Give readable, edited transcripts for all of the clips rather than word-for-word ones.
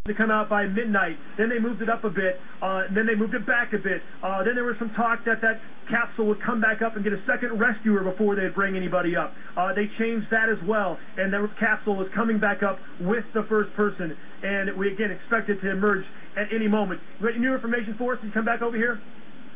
to come out by midnight. Then they moved it up a bit. Then they moved it back a bit. Then there was some talk that that capsule would come back up and get a second rescuer before they'd bring anybody up. They changed that as well, and the capsule was coming back up with the first person, and we again expect it to emerge at any moment. You got any new information for us? Can you come back over here?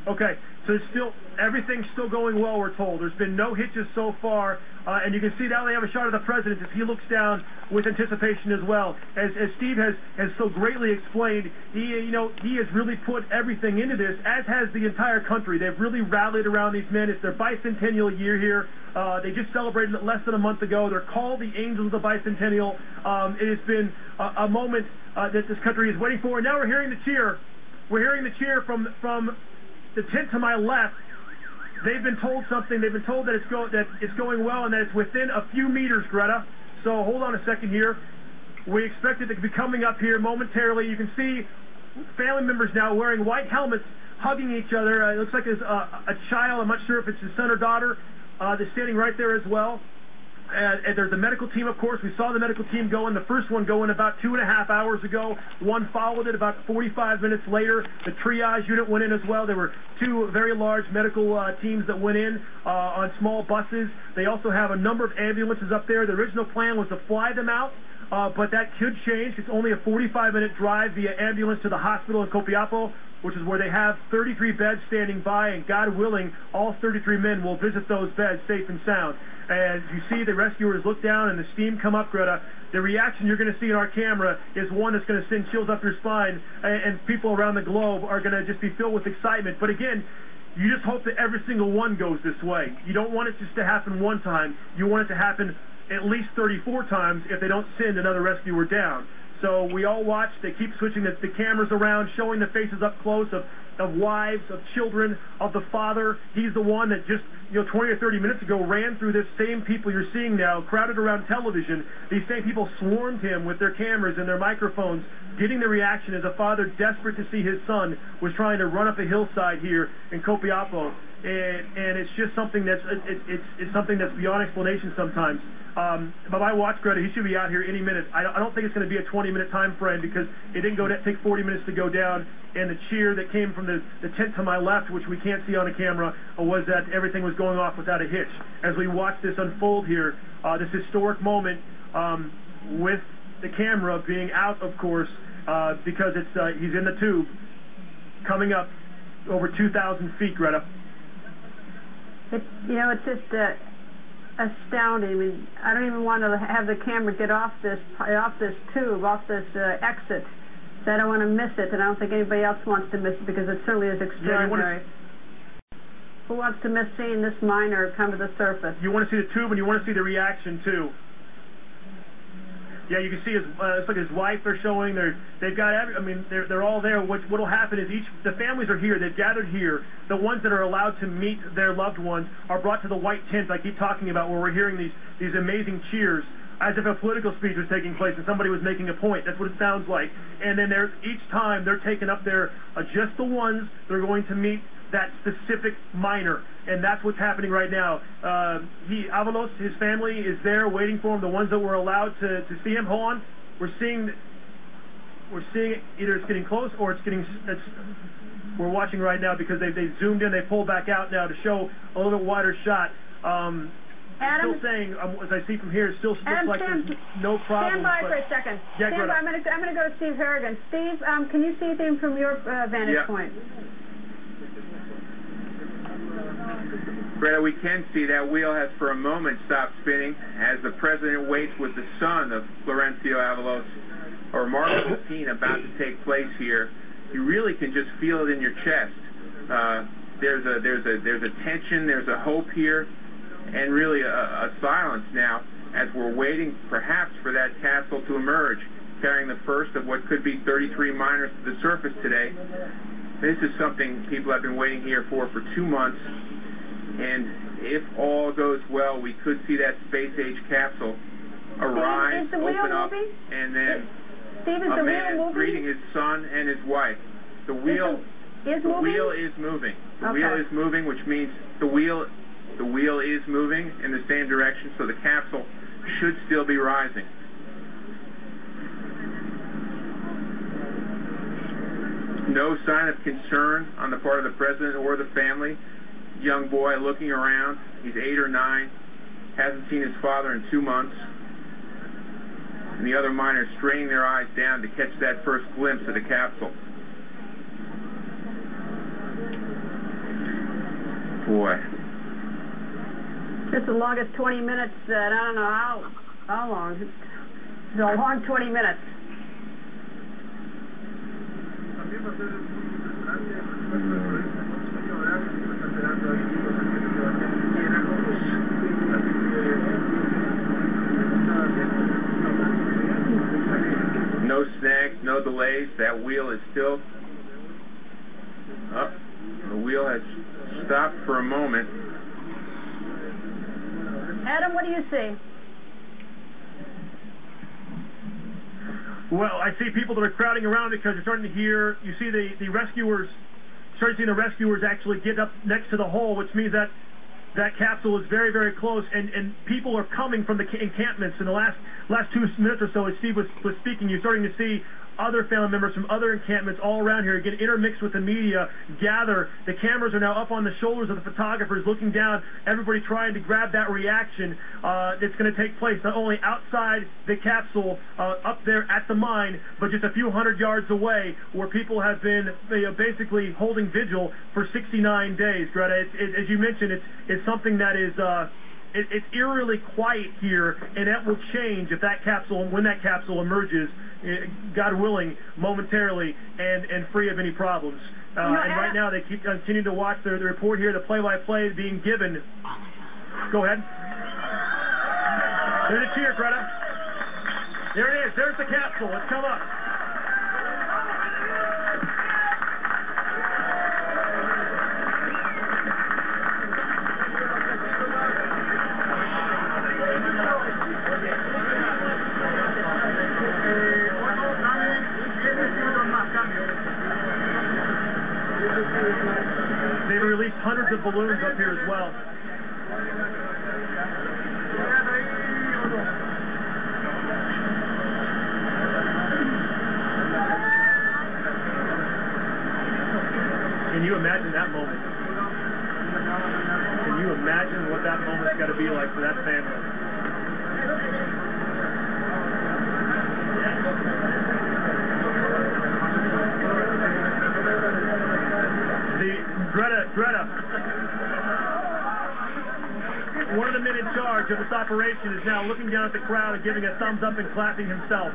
Okay, so it's still, everything's still going well, we're told. There's been no hitches so far, and you can see now they have a shot of the president as he looks down with anticipation as well. As Steve has so greatly explained, he has really put everything into this, as has the entire country. They've really rallied around these men. It's their bicentennial year here. They just celebrated it less than a month ago. They're called the Angels of the Bicentennial. It has been a moment that this country is waiting for, and now we're hearing the cheer. We're hearing the cheer from the tent to my left. They've been told something. They've been told that it's going well and that it's within a few meters, Greta. So hold on a second here. We expect it to be coming up here momentarily. You can see family members now wearing white helmets, hugging each other. It looks like there's a child. I'm not sure if it's his son or daughter. They're standing right there as well. And there's the medical team, of course. We saw the medical team go in. The first one go in about 2.5 hours ago. One followed it about 45 minutes later. The triage unit went in as well. There were two very large medical teams that went in on small buses. They also have a number of ambulances up there. The original plan was to fly them out, but that could change. It's only a 45-minute drive via ambulance to the hospital in Copiapo, which is where they have 33 beds standing by, and God willing, all 33 men will visit those beds safe and sound. As you see the rescuers look down and the steam come up, Greta, the reaction you're going to see in our camera is one that's going to send chills up your spine, and people around the globe are going to just be filled with excitement. But again, you just hope that every single one goes this way. You don't want it just to happen one time. You want it to happen at least 34 times if they don't send another rescuer down. So we all watch. They keep switching the cameras around, showing the faces up close of wives, of children, of the father. He's the one that just 20 or 30 minutes ago ran through this same people you're seeing now, crowded around television. These same people swarmed him with their cameras and their microphones, getting the reaction as a father desperate to see his son was trying to run up a hillside here in Copiapo. And it's just something that's it's something that's beyond explanation sometimes. But my watch, Greta, he should be out here any minute. I don't think it's going to be a 20-minute time frame because it didn't take 40 minutes to go down. And the cheer that came from the tent to my left, which we can't see on a camera, was that everything was going off without a hitch. As we watch this unfold here, this historic moment with the camera being out, of course, because he's in the tube, coming up over 2,000 feet, Greta. It's just astounding. I mean, I don't even want to have the camera get off this tube, off this exit. So I don't want to miss it, and I don't think anybody else wants to miss it because it certainly is extraordinary. Who wants to miss seeing this miner come to the surface? You want to see the tube, and you want to see the reaction too. Yeah, you can see it's like his wife they're showing. They've got they're all there. What'll happen is the families are here. They've gathered here. The ones that are allowed to meet their loved ones are brought to the white tent I keep talking about, where we're hearing these amazing cheers, as if a political speech was taking place and somebody was making a point. That's what it sounds like. And then each time they're taken up there, just the ones that are going to meet that specific miner. And that's what's happening right now. Avalos, his family, is there waiting for him, the ones that were allowed to see him. Hold on. We're seeing either it's getting close or we're watching right now because they zoomed in, they pulled back out now to show a little bit wider shot. Adam, still saying, as I see from here, it still looks like there's no problem. Stand by for a second. Yeah, stand by. I'm going to go to Steve Harrigan. Steve, can you see anything from your vantage point? Greta, we can see that wheel has for a moment stopped spinning as the president waits with the son of Florencio Avalos. A remarkable scene about to take place here. You really can just feel it in your chest. There's a tension, there's a hope here, and really a silence now as we're waiting perhaps for that capsule to emerge, carrying the first of what could be 33 miners to the surface today. This is something people have been waiting here for 2 months, and if all goes well, we could see that space-age capsule arise, open up, and then a man greeting his son and his wife. The wheel is moving. The wheel is moving, which means the wheel is moving in the same direction, so the capsule should still be rising. No sign of concern on the part of the president or the family. Young boy looking around. He's 8 or 9. Hasn't seen his father in 2 months. And the other miners straining their eyes down to catch that first glimpse of the capsule. Boy. It's the longest 20 minutes, I don't know how long. It's a long 20 minutes. No snags, no delays. That wheel is still up. The wheel has stopped for a moment. Adam, what do you see? Well, I see people that are crowding around because you're starting to hear, you see the rescuers, starting seeing the rescuers actually get up next to the hole, which means that that capsule is very, very close, and people are coming from the encampments. In the last 2 minutes or so, as Steve was speaking, you're starting to see other family members from other encampments all around here get intermixed with the media, gather. The cameras are now up on the shoulders of the photographers looking down, everybody trying to grab that reaction that's going to take place not only outside the capsule up there at the mine, but just a few hundred yards away where people have been basically holding vigil for 69 days. Greta, as you mentioned, it's something that is it's eerily quiet here, and that will change if that capsule, when that capsule emerges, God willing, momentarily and free of any problems. And right now they keep continuing to watch the report here, the play-by-play being given. Go ahead. There's a cheer, Greta. There it is. There's the capsule. Let's come up. They've released hundreds of balloons up here as well. Can you imagine that moment? Can you imagine what that moment's got to be like for that family? Greta, one of the men in charge of this operation is now looking down at the crowd and giving a thumbs up and clapping himself.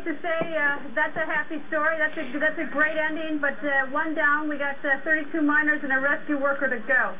to say that's a happy story. That's a great ending. But one down. We got 32 miners and a rescue worker to go.